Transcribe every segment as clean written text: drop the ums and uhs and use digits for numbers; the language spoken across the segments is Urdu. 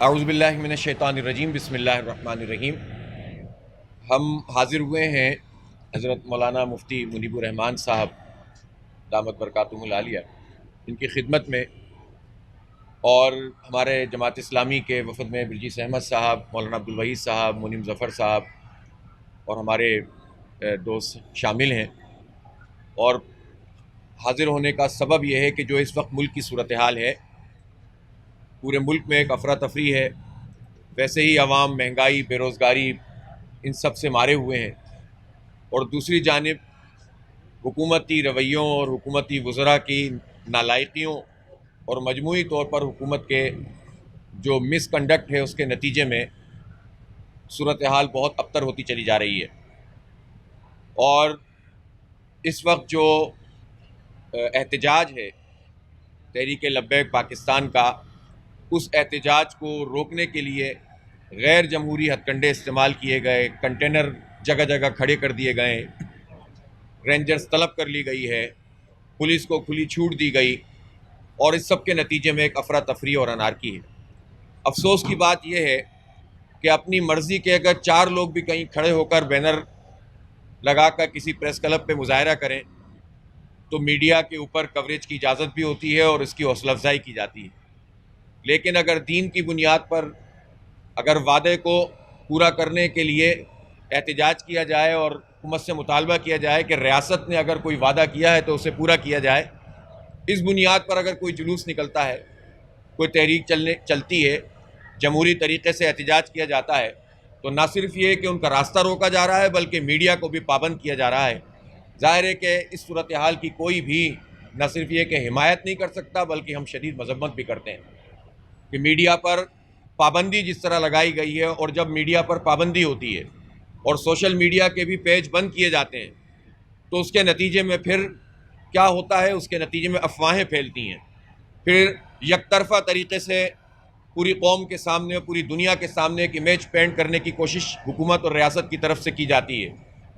اعوذ باللہ من الشیطان الرجیم بسم اللہ الرحمن الرحیم۔ ہم حاضر ہوئے ہیں حضرت مولانا مفتی منیب الرحمان صاحب دامت برکاتہم العالیہ ان کی خدمت میں، اور ہمارے جماعت اسلامی کے وفد میں برجیس احمد صاحب، مولانا عبدالوحید صاحب، منیم ظفر صاحب اور ہمارے دوست شامل ہیں۔ اور حاضر ہونے کا سبب یہ ہے کہ جو اس وقت ملک کی صورتحال ہے، پورے ملک میں ایک افراتفری ہے، ویسے ہی عوام مہنگائی، بے روزگاری ان سب سے مارے ہوئے ہیں، اور دوسری جانب حکومتی رویوں اور حکومتی وزراء کی نالائقیوں اور مجموعی طور پر حکومت کے جو مس کنڈکٹ ہے اس کے نتیجے میں صورتحال بہت ابتر ہوتی چلی جا رہی ہے۔ اور اس وقت جو احتجاج ہے تحریک لبیک پاکستان کا، اس احتجاج کو روکنے کے لیے غیر جمہوری ہتھ کنڈے استعمال کیے گئے، کنٹینر جگہ جگہ کھڑے کر دیے گئے، رینجرز طلب کر لی گئی ہے، پولیس کو کھلی چھوٹ دی گئی، اور اس سب کے نتیجے میں ایک افراتفری اور انارکی ہے۔ افسوس کی بات یہ ہے کہ اپنی مرضی کے اگر 4 لوگ بھی کہیں کھڑے ہو کر بینر لگا کر کسی پریس کلب پہ مظاہرہ کریں تو میڈیا کے اوپر کوریج کی اجازت بھی ہوتی ہے اور اس کی حوصلہ افزائی کی جاتی ہے، لیکن اگر دین کی بنیاد پر اگر وعدے کو پورا کرنے کے لیے احتجاج کیا جائے اور حکومت سے مطالبہ کیا جائے کہ ریاست نے اگر کوئی وعدہ کیا ہے تو اسے پورا کیا جائے، اس بنیاد پر اگر کوئی جلوس نکلتا ہے، کوئی تحریک چلتی ہے، جمہوری طریقے سے احتجاج کیا جاتا ہے، تو نہ صرف یہ کہ ان کا راستہ روکا جا رہا ہے بلکہ میڈیا کو بھی پابند کیا جا رہا ہے۔ ظاہر ہے کہ اس صورتحال کی کوئی بھی نہ صرف یہ کہ حمایت نہیں کر سکتا بلکہ ہم شدید مذمت بھی کرتے ہیں کہ میڈیا پر پابندی جس طرح لگائی گئی ہے، اور جب میڈیا پر پابندی ہوتی ہے اور سوشل میڈیا کے بھی پیج بند کیے جاتے ہیں تو اس کے نتیجے میں پھر کیا ہوتا ہے؟ اس کے نتیجے میں افواہیں پھیلتی ہیں، پھر یک طرفہ طریقے سے پوری قوم کے سامنے، پوری دنیا کے سامنے ایک امیج پینٹ کرنے کی کوشش حکومت اور ریاست کی طرف سے کی جاتی ہے،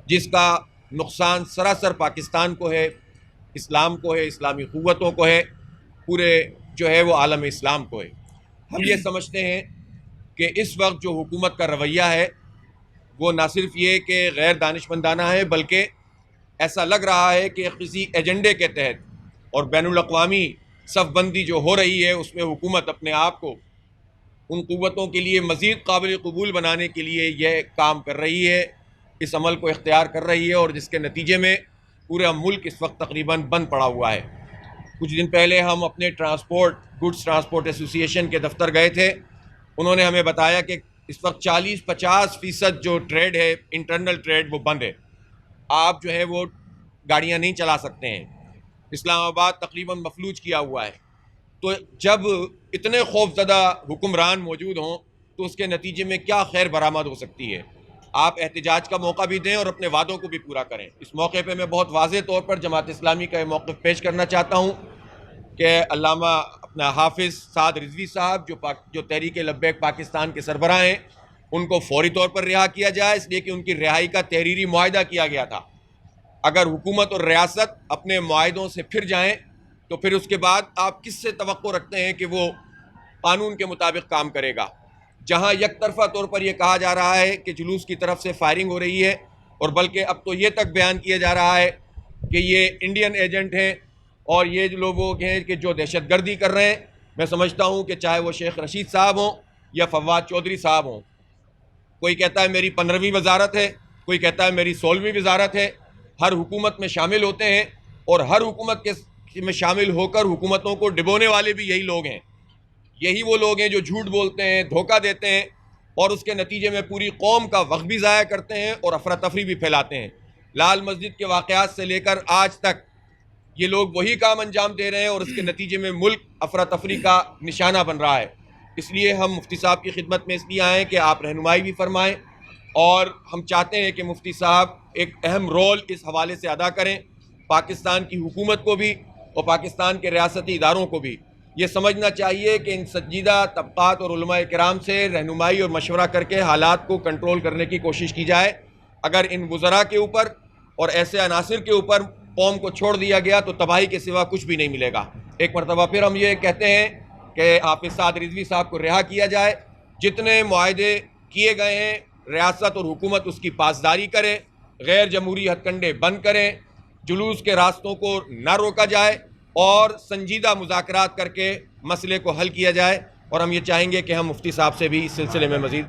جس کا نقصان سراسر پاکستان کو ہے، اسلام کو ہے، اسلامی قوتوں کو ہے، پورے جو ہے وہ عالم اسلام کو ہے۔ ہم یہ سمجھتے ہیں کہ اس وقت جو حکومت کا رویہ ہے وہ نہ صرف یہ کہ غیر دانشمندانہ ہے بلکہ ایسا لگ رہا ہے کہ کسی ایجنڈے کے تحت اور بین الاقوامی صف بندی جو ہو رہی ہے اس میں حکومت اپنے آپ کو ان قوتوں کے لیے مزید قابل قبول بنانے کے لیے یہ کام کر رہی ہے، اس عمل کو اختیار کر رہی ہے، اور جس کے نتیجے میں پورا ملک اس وقت تقریباً بند پڑا ہوا ہے۔ کچھ دن پہلے ہم اپنے گڈس ٹرانسپورٹ ایسوسی ایشن کے دفتر گئے تھے، انہوں نے ہمیں بتایا کہ اس وقت 40-50% جو ٹریڈ ہے، انٹرنل ٹریڈ، وہ بند ہے، آپ جو ہے وہ گاڑیاں نہیں چلا سکتے ہیں، اسلام آباد تقریباً مفلوج کیا ہوا ہے۔ تو جب اتنے خوف زدہ حکمران موجود ہوں تو اس کے نتیجے میں کیا خیر برآمد ہو سکتی ہے؟ آپ احتجاج کا موقع بھی دیں اور اپنے وعدوں کو بھی پورا کریں۔ اس موقع پہ میں بہت واضح طور پر جماعت اسلامی کا یہ موقف پیش کرنا چاہتا ہوں کہ علامہ اپنا حافظ سعد رضوی صاحب جو تحریک لبیک پاکستان کے سربراہ ہیں، ان کو فوری طور پر رہا کیا جائے، اس لیے کہ ان کی رہائی کا تحریری معاہدہ کیا گیا تھا۔ اگر حکومت اور ریاست اپنے معاہدوں سے پھر جائیں تو پھر اس کے بعد آپ کس سے توقع رکھتے ہیں کہ وہ قانون کے مطابق کام کرے گا؟ جہاں یک طرفہ طور پر یہ کہا جا رہا ہے کہ جلوس کی طرف سے فائرنگ ہو رہی ہے، اور بلکہ اب تو یہ تک بیان کیا جا رہا ہے کہ یہ انڈین ایجنٹ ہیں اور یہ لوگ ہیں کہ جو دہشت گردی کر رہے ہیں۔ میں سمجھتا ہوں کہ چاہے وہ شیخ رشید صاحب ہوں یا فواد چودھری صاحب ہوں، کوئی کہتا ہے میری 15ویں وزارت ہے، کوئی کہتا ہے میری 16ویں وزارت ہے، ہر حکومت میں شامل ہوتے ہیں، اور ہر حکومت کے میں شامل ہو کر حکومتوں کو ڈبونے والے بھی یہی لوگ ہیں، یہی وہ لوگ ہیں جو جھوٹ بولتے ہیں، دھوکہ دیتے ہیں، اور اس کے نتیجے میں پوری قوم کا وقت بھی ضائع کرتے ہیں اور افراتفری بھی پھیلاتے ہیں۔ لال مسجد کے واقعات سے لے کر آج تک یہ لوگ وہی کام انجام دے رہے ہیں، اور اس کے نتیجے میں ملک افراتفری کا نشانہ بن رہا ہے۔ اس لیے ہم مفتی صاحب کی خدمت میں اس لیے آئے کہ آپ رہنمائی بھی فرمائیں، اور ہم چاہتے ہیں کہ مفتی صاحب ایک اہم رول اس حوالے سے ادا کریں، پاکستان کی حکومت کو بھی اور پاکستان کے ریاستی اداروں کو بھی یہ سمجھنا چاہیے کہ ان سنجیدہ طبقات اور علماء کرام سے رہنمائی اور مشورہ کر کے حالات کو کنٹرول کرنے کی کوشش کی جائے۔ اگر ان وزراء کے اوپر اور ایسے عناصر کے اوپر قوم کو چھوڑ دیا گیا تو تباہی کے سوا کچھ بھی نہیں ملے گا۔ ایک مرتبہ پھر ہم یہ کہتے ہیں کہ حافظ سعد رضوی صاحب کو رہا کیا جائے، جتنے معاہدے کیے گئے ہیں ریاست اور حکومت اس کی پاسداری کرے، غیر جمہوری ہتھ کنڈے بند کریں، جلوس کے راستوں کو نہ روکا جائے اور سنجیدہ مذاکرات کر کے مسئلے کو حل کیا جائے، اور ہم یہ چاہیں گے کہ ہم مفتی صاحب سے بھی اس سلسلے میں مزید